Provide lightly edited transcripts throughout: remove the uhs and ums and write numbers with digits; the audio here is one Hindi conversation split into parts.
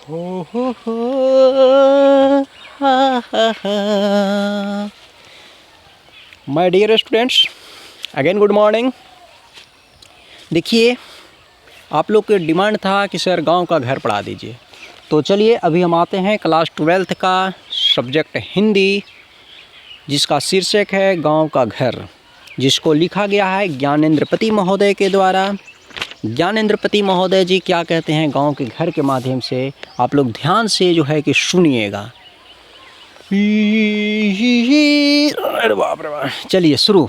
हो हा my dear students, again good morning. देखिए, आप लोग की डिमांड था कि सर गांव का घर पढ़ा दीजिए, तो चलिए अभी हम आते हैं क्लास 12th का सब्जेक्ट हिंदी, जिसका शीर्षक है गांव का घर, जिसको लिखा गया है ज्ञानेंद्रपति महोदय के द्वारा। ज्ञानेंद्रपति महोदय जी क्या कहते हैं गांव के घर के माध्यम से, आप लोग ध्यान से जो है कि सुनिएगा। अरे बाप रे बाप, चलिए शुरू।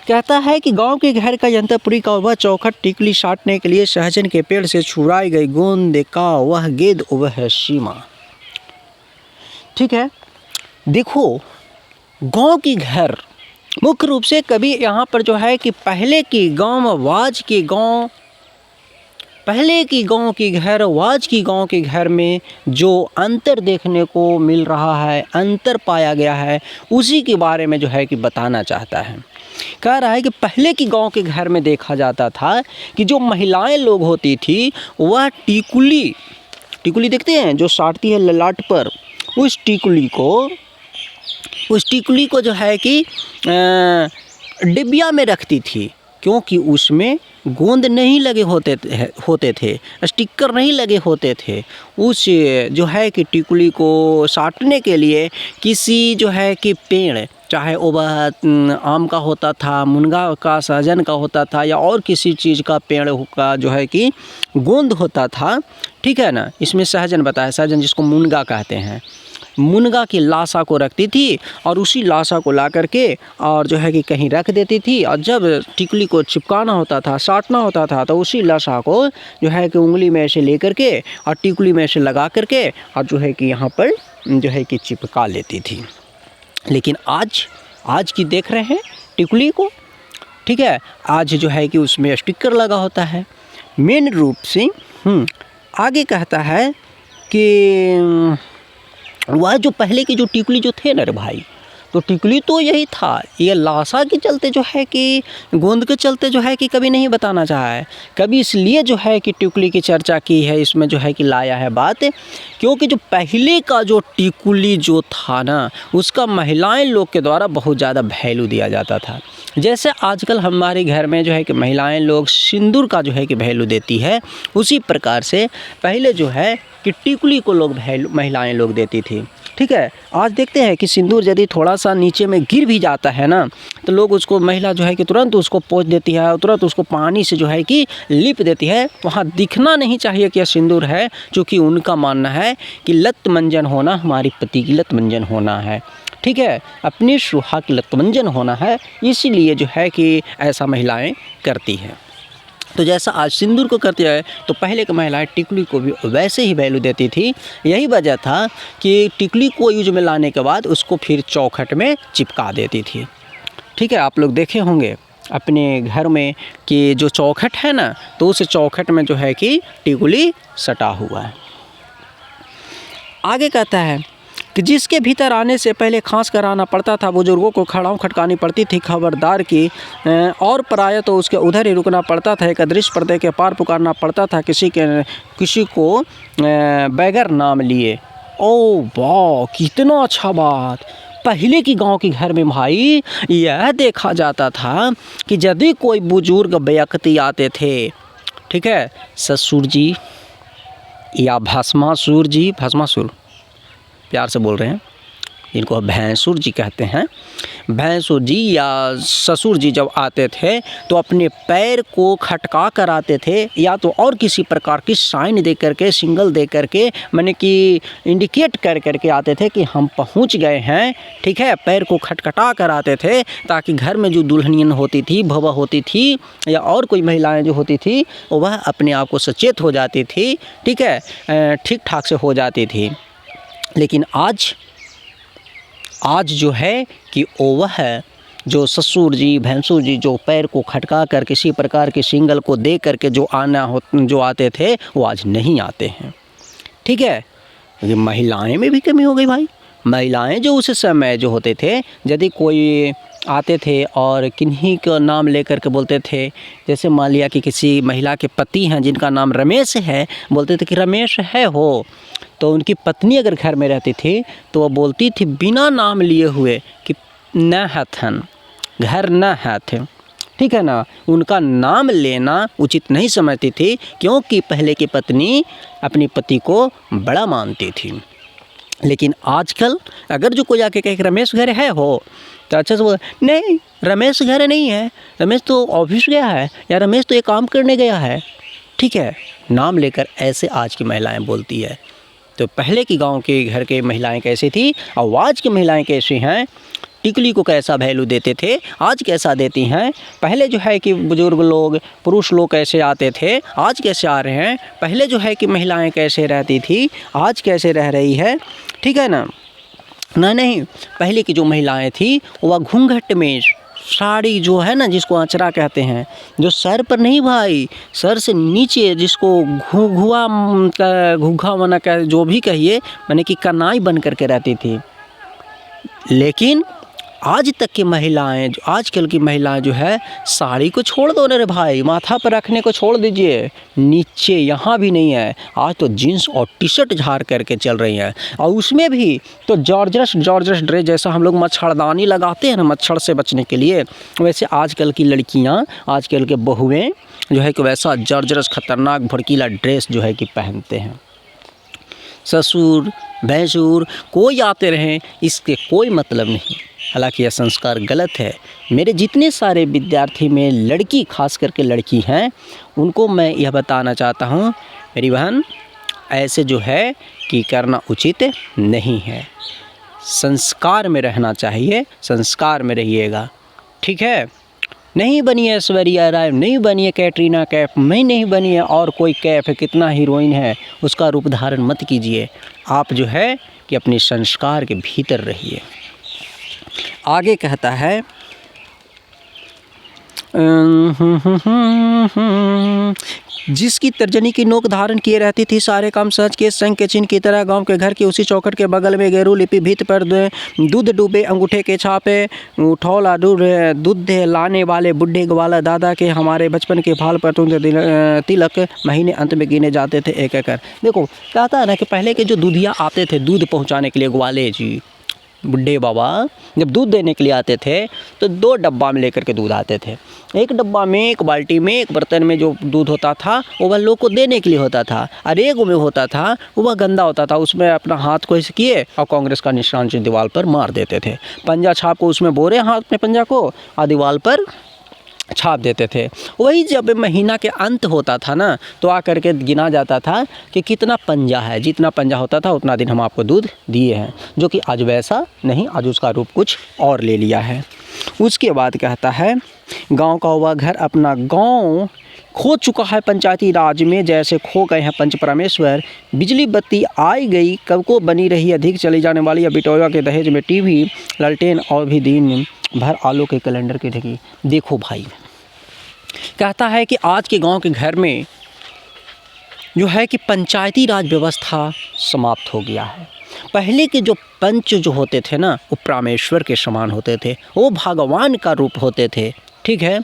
कहता है कि गांव के घर का यंत्रपुरी का वह चौखट टिकली साटने के लिए सहजन के पेड़ से छुड़ाई गई गोंद का वह गेंद वह सीमा। ठीक है, देखो गांव की घर मुख्य रूप से कभी यहाँ पर जो है कि पहले की गांव की घर आज की गांव के घर में जो अंतर देखने को मिल रहा है, अंतर पाया गया है, उसी के बारे में जो है कि बताना चाहता है। कह रहा है कि पहले की गांव के घर में देखा जाता था कि जो महिलाएं लोग होती थी वह टिकुली देखते हैं जो साटती है ललाट पर, उस टिकुली को जो है कि डिबिया में रखती थी, क्योंकि उसमें गोंद नहीं लगे होते थे, स्टिकर नहीं लगे होते थे। उस जो है कि टिकुली को साटने के लिए किसी जो है कि पेड़, चाहे वह आम का होता था, मुनगा का, सहजन का होता था, या और किसी चीज़ का पेड़ का जो है कि गोंद होता था। ठीक है ना, इसमें सहजन बताया, सहजन जिसको मुनगा कहते हैं, मुनगा की लाशा को रखती थी और उसी लाशा को ला करके और जो है कि कहीं रख देती थी, और जब टिकुली को चिपकाना होता था, साटना होता था, तो उसी लाशा को जो है कि उंगली में से लेकर के और टिकुली में से लगा करके और जो है कि यहाँ पर जो है कि चिपका लेती थी। लेकिन आज की देख रहे हैं टिकुली को, ठीक है, आज जो है कि उसमें स्टिकर लगा होता है मेन रूप से। आगे कहता है कि वह जो पहले की जो टिकुली जो थे ना रे भाई, तो टिकुली तो यही था, ये लाशा के चलते जो है कि गोंद के चलते जो है कि कभी नहीं बताना चाहा है, कभी इसलिए जो है कि टिकुली की चर्चा की है, इसमें जो है कि लाया है बात, क्योंकि जो पहले का जो टिकुली जो था ना, उसका महिलाएं लोग के द्वारा बहुत ज़्यादा वैल्यू दिया जाता था। जैसे आजकल हमारे घर में जो है कि महिलाएं लोग सिंदूर का जो है कि वैल्यू देती है, उसी प्रकार से पहले जो है कि टिकुली को महिलाएं लोग देती थी। ठीक है, आज देखते हैं कि सिंदूर यदि थोड़ा सा नीचे में गिर भी जाता है ना, तो लोग उसको, महिला जो है कि तुरंत उसको पोंछ देती है और तुरंत उसको पानी से जो है कि लिप देती है। वहाँ दिखना नहीं चाहिए कि यह सिंदूर है, क्योंकि उनका मानना है कि लत मंजन होना हमारी पति की लत मंजन होना है। ठीक है, अपनी सुहाग की लत मंजन होना है, इसीलिए जो है कि ऐसा महिलाएं करती हैं। तो जैसा आज सिंदूर को करती है, तो पहले की महिलाएं टिकुली को भी वैसे ही वैल्यू देती थी। यही वजह था कि टिकुली को यूज में लाने के बाद उसको फिर चौखट में चिपका देती थी। ठीक है, आप लोग देखे होंगे अपने घर में कि जो चौखट है ना, तो उस चौखट में जो है कि टिकुली सटा हुआ है। आगे कहता है कि जिसके भीतर आने से पहले खांस कर आना पड़ता था, बुजुर्गों को खड़ाऊँ खटकानी पड़ती थी खबरदार की, और प्रायः तो उसके उधर ही रुकना पड़ता था, एक अदृश्य पर्दे के पार पुकारना पड़ता था किसी को बगैर नाम लिए। ओ वाह, कितना अच्छा बात। पहले की गांव के घर में भाई यह देखा जाता था कि यदि कोई बुजुर्ग व्यक्ति आते थे, ठीक है, ससुर जी या भस्मासुर प्यार से बोल रहे हैं, इनको भैंसुर जी कहते हैं, भैंसुर जी या ससुर जी जब आते थे तो अपने पैर को खटका कर आते थे, या तो और किसी प्रकार की साइन दे करके, सिंगल दे करके, माने कि इंडिकेट कर करके आते थे कि हम पहुंच गए हैं। ठीक है, पैर को खटखटा कर आते थे, ताकि घर में जो दुल्हनियन होती थी, भवा होती थी, या और कोई महिलाएं जो होती थी, वह अपने आप को सचेत हो जाती थी। ठीक है, ठीक ठाक से हो जाती थी। लेकिन आज जो है कि वह जो ससुर जी, भैंसुर जी जो पैर को खटका कर किसी प्रकार के सिंगल को दे करके जो आते थे, वो आज नहीं आते हैं। ठीक है, ये महिलाएं में भी कमी हो गई भाई। महिलाएं जो उस समय जो होते थे, यदि कोई आते थे और किन्हीं का नाम लेकर के बोलते थे। जैसे मान लिया कि किसी महिला के पति हैं जिनका नाम रमेश है, बोलते थे कि रमेश है हो। तो उनकी पत्नी अगर घर में रहती थी तो वो बोलती थी बिना नाम लिए हुए कि न हथन, घर न हथ, ठीक है ना। उनका नाम लेना उचित नहीं समझती थी, क्योंकि पहले की पत्नी अपने पति को बड़ा मानती थी। लेकिन आजकल अगर जो कोई आके कहे कि रमेश घर है हो, तो अच्छा से बोल नहीं रमेश घर नहीं है, रमेश तो ऑफिस गया है, या रमेश तो ये काम करने गया है, ठीक है। नाम लेकर ऐसे आज की महिलाएं बोलती है। तो पहले की गांव के घर के महिलाएं कैसी थी और आज की महिलाएं कैसी हैं, टिकली को कैसा वैल्यू देते थे, आज कैसा देती हैं। पहले जो है कि बुजुर्ग लोग, पुरुष लोग कैसे आते थे, आज कैसे आ रहे हैं। पहले जो है कि महिलाएं कैसे रहती थी, आज कैसे रह रही है, ठीक है ना। नहीं, पहले की जो महिलाएं थी वह घूंघट में, साड़ी जो है ना जिसको आंचरा कहते हैं, जो सर पर नहीं भाई, सर से नीचे, जिसको घूघा मना कह जो भी कहिए, माने कि कनाई बन करके रहती थी। लेकिन आज तक की महिलाएं, जो आजकल की महिलाएं जो है, साड़ी को छोड़ दो रे भाई, माथा पर रखने को छोड़ दीजिए, नीचे यहाँ भी नहीं है। आज तो जीन्स और टी शर्ट झाड़ करके चल रही हैं, और उसमें भी तो जॉर्जस ड्रेस, जैसा हम लोग मच्छरदानी लगाते हैं ना मच्छर से बचने के लिए, वैसे आजकल की लड़कियाँ, आजकल के बहुएँ जो है कि वैसा जॉर्जस खतरनाक भड़कीला ड्रेस जो है कि पहनते हैं। ससुर भैंसुर कोई आते रहें, इसके कोई मतलब नहीं। हालांकि यह संस्कार गलत है। मेरे जितने सारे विद्यार्थी में लड़की, खास करके लड़की हैं, उनको मैं यह बताना चाहता हूँ मेरी बहन, ऐसे जो है कि करना उचित नहीं है। संस्कार में रहना चाहिए, संस्कार में रहिएगा, ठीक है। नहीं बनिए ऐश्वर्या राय, नहीं बनिए कैटरीना कैफ, मैं नहीं बनिए और कोई कैफ है, कितना हीरोइन है, उसका रूप धारण मत कीजिए। आप जो है कि अपने संस्कार के भीतर रहिए। आगे कहता है जिसकी तर्जनी की नोक धारण किए रहती थी, सारे काम सहज के संग के चिन्ह की तरह, गांव के घर के उसी चौखट के बगल में गेरू लिपि भीत पर दूध डूबे अंगूठे के छापे, उठौला दूध लाने वाले बुढ़े ग्वाला दादा के हमारे बचपन के फाल पर तिलक महीने अंत में गिने जाते थे एक एक कर। देखो कहता है ना कि पहले के जो दूधिया आते थे दूध पहुँचाने के लिए, ग्वाले जी, बुढ़े बाबा जब दूध देने के लिए आते थे तो 2 डब्बा में लेकर के दूध आते थे। एक डब्बा में, एक बाल्टी में, एक बर्तन में जो दूध होता था वो वह लोग को देने के लिए होता था, और एक में होता था वह गंदा होता था, उसमें अपना हाथ को ऐसे किए और कांग्रेस का निशान से दीवार पर मार देते थे, पंजा छाप को उसमें बोरे हाथ में पंजा को और दीवार पर छाप देते थे। वही जब महीना के अंत होता था ना, तो आकर के गिना जाता था कि कितना पंजा है, जितना पंजा होता था उतना दिन हम आपको दूध दिए हैं, जो कि आज वैसा नहीं, आज उसका रूप कुछ और ले लिया है। उसके बाद कहता है गांव का वह घर अपना गांव खो चुका है पंचायती राज में, जैसे खो गए हैं पंच परमेश्वर। बिजली बत्ती आई गई कब को बनी रही अधिक चली जाने वाली, या बिटौया के दहेज में टीवी लालटेन और भी दिन भर आलू के कैलेंडर की ढकी। देखो भाई, कहता है कि आज के गांव के घर में जो है कि पंचायती राज व्यवस्था समाप्त हो गया है। पहले के जो पंच जो होते थे ना, वो परमेश्वर के समान होते थे, वो भगवान का रूप होते थे, ठीक है।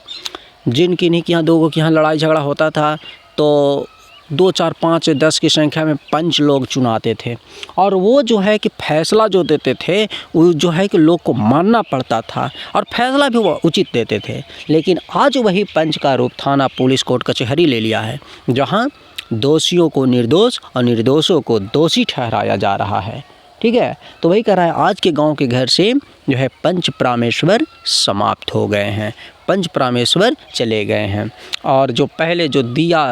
जिनकी नहीं कि यहाँ 2 के यहाँ लड़ाई झगड़ा होता था तो 2, 4, 5, 10 की संख्या में पंच लोग चुनाते थे, और वो जो है कि फैसला जो देते थे वो जो है कि लोग को मानना पड़ता था, और फैसला भी वो उचित देते थे। लेकिन आज वही पंच का रूप थाना, पुलिस, कोर्ट, कचहरी ले लिया है, जहाँ दोषियों को निर्दोष और निर्दोषों को दोषी ठहराया जा रहा है, ठीक है। तो वही कह रहा है आज के गांव के घर से जो है पंच परमेश्वर समाप्त हो गए हैं, पंच परमेश्वर चले गए हैं। और जो पहले जो दिया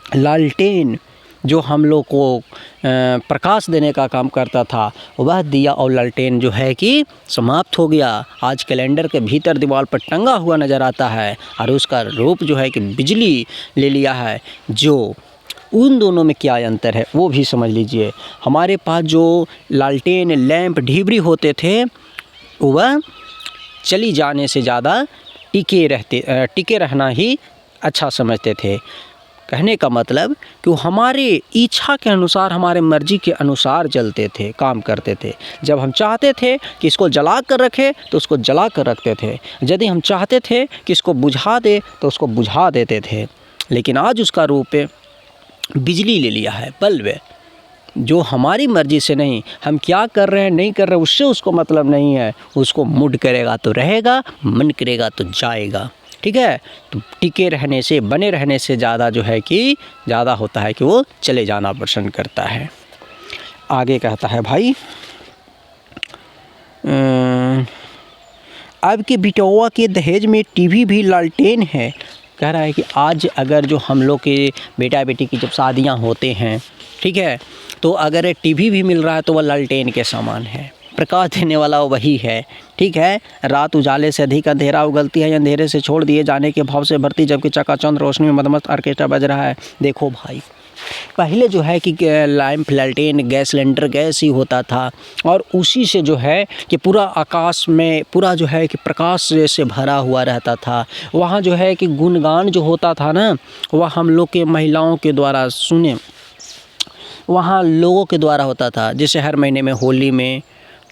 लालटेन जो हम लोग को प्रकाश देने का काम करता था, वह दिया और लालटेन जो है कि समाप्त हो गया। आज कैलेंडर के भीतर दीवार पर टंगा हुआ नज़र आता है, और उसका रूप जो है कि बिजली ले लिया है। जो उन दोनों में क्या अंतर है वो भी समझ लीजिए। हमारे पास जो लालटेन, लैंप, ढिबरी होते थे, वह चली जाने से ज़्यादा टिके रहना ही अच्छा समझते थे। कहने का मतलब कि वो हमारे इच्छा के अनुसार, हमारे मर्जी के अनुसार चलते थे, काम करते थे। जब हम चाहते थे कि इसको जला कर रखें तो उसको जला कर रखते थे, यदि हम चाहते थे कि इसको बुझा दे तो उसको बुझा देते थे। लेकिन आज उसका रूप बिजली ले लिया है, बल्ब है, जो हमारी मर्जी से नहीं, हम क्या कर रहे हैं नहीं कर रहे हैं उससे उसको मतलब नहीं है। उसको मूड करेगा तो रहेगा, मन करेगा तो जाएगा। ठीक है, तो टिके रहने से, बने रहने से ज़्यादा जो है कि ज़्यादा होता है कि वो चले जाना पसंद करता है। आगे कहता है भाई, अब के बिटौवा के दहेज में टीवी भी लालटेन है। कह रहा है कि आज अगर जो हम लोग के बेटा बेटी की जब शादियां होते हैं, ठीक है, तो अगर टीवी भी मिल रहा है तो वह लालटेन के समान है, प्रकाश देने वाला वही है। ठीक है, रात उजाले से अधिक अंधेरा उगलती है, अंधेरे से छोड़ दिए जाने के भाव से भरती, जबकि चकाचौंध रोशनी में मदमस्त ऑर्केस्ट्रा बज रहा है। देखो भाई, पहले जो है कि लैंप, लालटेन, गैस सिलेंडर, गैस ही होता था और उसी से जो है कि पूरा आकाश में पूरा जो है कि प्रकाश से भरा हुआ रहता था। वहाँ जो है कि गुणगान जो होता था ना, वह हम लोग के महिलाओं के द्वारा सुने, वहाँ लोगों के द्वारा होता था। जैसे हर महीने में होली में,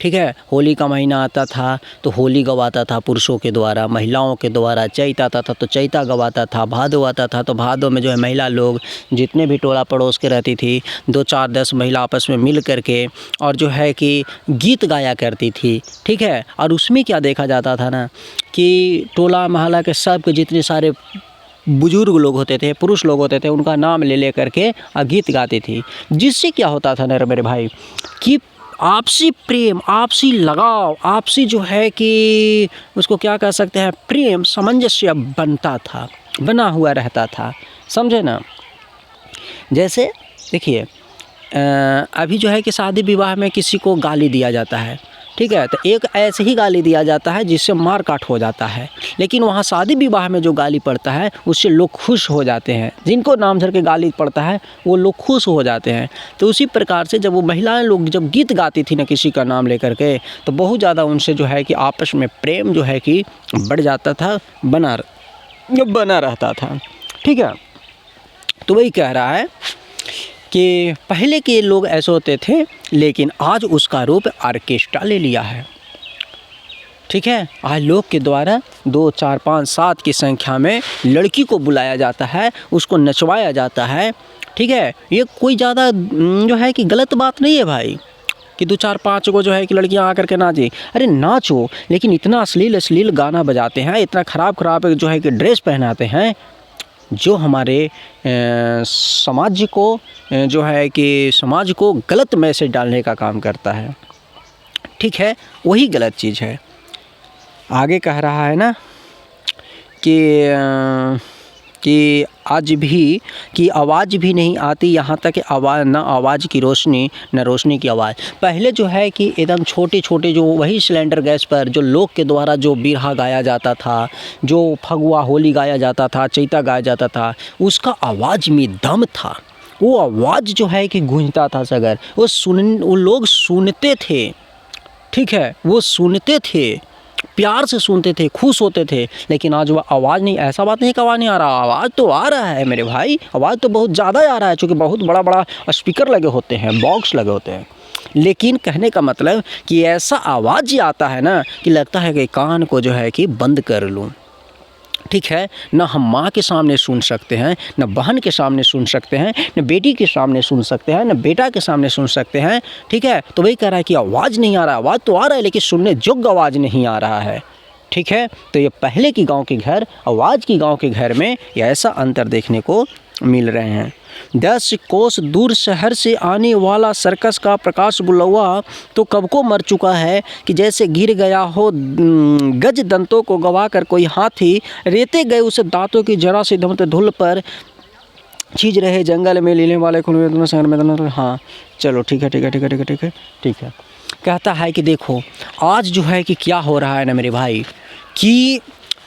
ठीक है, होली का महीना आता था तो होली गवाता था पुरुषों के द्वारा, महिलाओं के द्वारा। चैत आता था तो चैता गवाता था, भादो आता था तो भादो में जो है महिला लोग जितने भी टोला पड़ोस के रहती थी, 2 4 10 महिला आपस में मिल करके और जो है कि गीत गाया करती थी। ठीक है, और उसमें क्या देखा जाता था ना कि टोला मोहल्ला के सब के जितने सारे बुजुर्ग लोग होते थे, पुरुष लोग होते थे, उनका नाम ले करके गीत गाती थी। जिससे क्या होता था ना मेरे भाई कि आपसी प्रेम, आपसी लगाव, आपसी जो है कि उसको क्या कह सकते हैं, प्रेम सामंजस्य बनता था, बना हुआ रहता था। समझे ना। जैसे देखिए, अभी जो है कि शादी विवाह में किसी को गाली दिया जाता है, ठीक है, तो एक ऐसे ही गाली दिया जाता है जिससे मार काट हो जाता है। लेकिन वहाँ शादी विवाह में जो गाली पड़ता है उससे लोग खुश हो जाते हैं। जिनको नाम धर के गाली पड़ता है वो लोग खुश हो जाते हैं। तो उसी प्रकार से जब वो महिलाएं लोग जब गीत गाती थी ना किसी का नाम लेकर के, तो बहुत ज़्यादा उनसे जो है कि आपस में प्रेम जो है कि बढ़ जाता था, बना रहता था। ठीक है, तो वही कह रहा है कि पहले के लोग ऐसे होते थे, लेकिन आज उसका रूप ऑर्केस्ट्रा ले लिया है। ठीक है, आज लोग के द्वारा 2 4 5 7 की संख्या में लड़की को बुलाया जाता है, उसको नचवाया जाता है। ठीक है, ये कोई ज़्यादा जो है कि गलत बात नहीं है भाई कि 2 4 5 को जो है कि लड़कियां आकर के नाचे। अरे नाचो, लेकिन इतना अश्लील गाना बजाते हैं, इतना ख़राब जो है कि ड्रेस पहनाते हैं, जो हमारे समाज को जो है कि समाज को गलत मैसेज डालने का काम करता है। ठीक है, वही गलत चीज़ है। आगे कह रहा है ना कि आज भी की आवाज़ भी नहीं आती, यहाँ तक आवाज़ न आवाज़ की रोशनी न रोशनी की आवाज़। पहले जो है कि एकदम छोटे छोटे जो वही सिलेंडर गैस पर जो लोग के द्वारा जो बिरहा गाया जाता था, जो फगुआ होली गाया जाता था, चैता गाया जाता था, उसका आवाज़ में दम था। वो आवाज़ जो है कि गूंजता था सगर, वो लोग सुनते थे। ठीक है, वो सुनते थे, प्यार से सुनते थे, खुश होते थे। लेकिन आज वह आवाज़ नहीं, ऐसा बात नहीं कि आवाज़ नहीं आ रहा, आवाज़ तो आ रहा है मेरे भाई, आवाज़ तो बहुत ज़्यादा आ रहा है, क्योंकि बहुत बड़ा बड़ा स्पीकर लगे होते हैं, बॉक्स लगे होते हैं। लेकिन कहने का मतलब कि ऐसा आवाज़ ही आता है ना कि लगता है कि कान को जो है कि बंद कर लूँ। ठीक है, न हम माँ के सामने सुन सकते हैं, न बहन के सामने सुन सकते हैं, न बेटी के सामने सुन सकते हैं, न बेटा के सामने सुन सकते हैं। ठीक है, तो वही कह रहा है कि आवाज़ नहीं आ रहा, आवाज़ तो आ रहा है लेकिन सुनने योग्य आवाज़ नहीं आ रहा है। ठीक है, तो ये पहले की गांव के घर, आवाज़ की गांव के घर में ये ऐसा अंतर देखने को मिल रहे हैं। 10 कोस दूर शहर से आने वाला सर्कस का प्रकाश बुलवा तो कब को मर चुका है कि जैसे गिर गया हो गज दंतों को गवा कर कोई हाथी, रेते गए उसे दांतों की जरा सी धमत धुल पर चीज रहे जंगल में लीले वाले खुले शहर में। हाँ चलो ठीक है। कहता है कि देखो आज जो है कि क्या हो रहा है ना मेरे भाई कि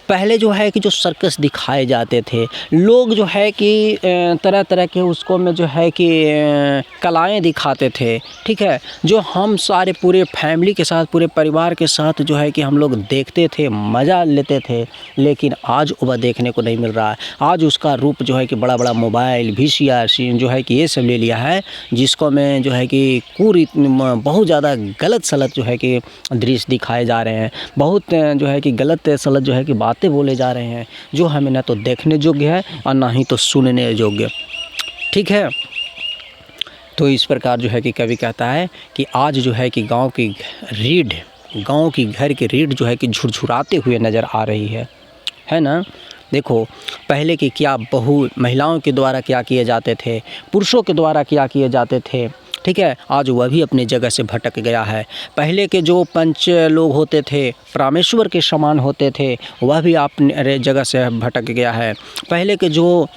पहले जो है कि जो सर्कस दिखाए जाते थे, लोग जो है कि तरह तरह के उसको में जो है कि कलाएँ दिखाते थे, ठीक है, जो हम सारे पूरे फैमिली के साथ, पूरे परिवार के साथ जो है कि हम लोग देखते थे, मज़ा लेते थे। लेकिन आज वह देखने को नहीं मिल रहा है। आज उसका रूप जो है कि बड़ा बड़ा मोबाइल, वीसीआर जो है कि ये सब ले लिया है, जिसको में जो है कि पूरी बहुत ज़्यादा गलत सलत जो है कि दृश्य दिखाए जा रहे हैं, बहुत जो है कि गलत सलत जो है कि बातें बोले जा रहे हैं, जो हमें ना तो देखने योग्य है और ना ही तो सुनने योग्य, ठीक है। तो इस प्रकार जो है कि कवि कहता है कि आज जो है कि गांव की घर की रीढ़ जो है कि झुरझुराते हुए नज़र आ रही है ना। देखो पहले की क्या महिलाओं के द्वारा क्या किए जाते थे, पुरुषों के द्वारा क्या किए जाते थे, ठीक है, आज वह भी अपनी जगह से भटक गया है। पहले के जो पंच लोग होते थे, परमेश्वर के समान होते थे, वह भी अपने जगह से भटक गया है। पहले के जो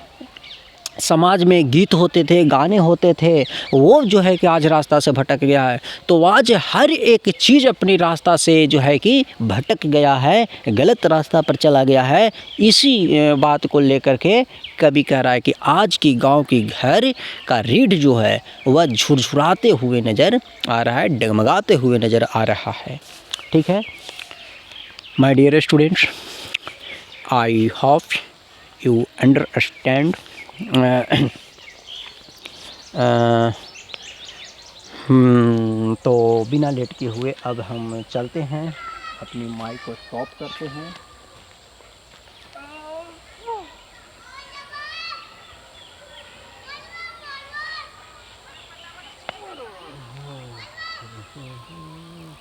समाज में गीत होते थे, गाने होते थे, वो जो है कि आज रास्ता से भटक गया है। तो आज हर एक चीज़ अपनी रास्ता से जो है कि भटक गया है, गलत रास्ता पर चला गया है। इसी बात को लेकर के कवि कह रहा है कि आज की गांव की घर का रीढ़ जो है वह झुरझुराते हुए नज़र आ रहा है, डगमगाते हुए नज़र आ रहा है, ठीक है। My dear students, I hope you understand. तो बिना लेट के हुए अब हम चलते हैं, अपनी माइक को स्टॉप करते हैं।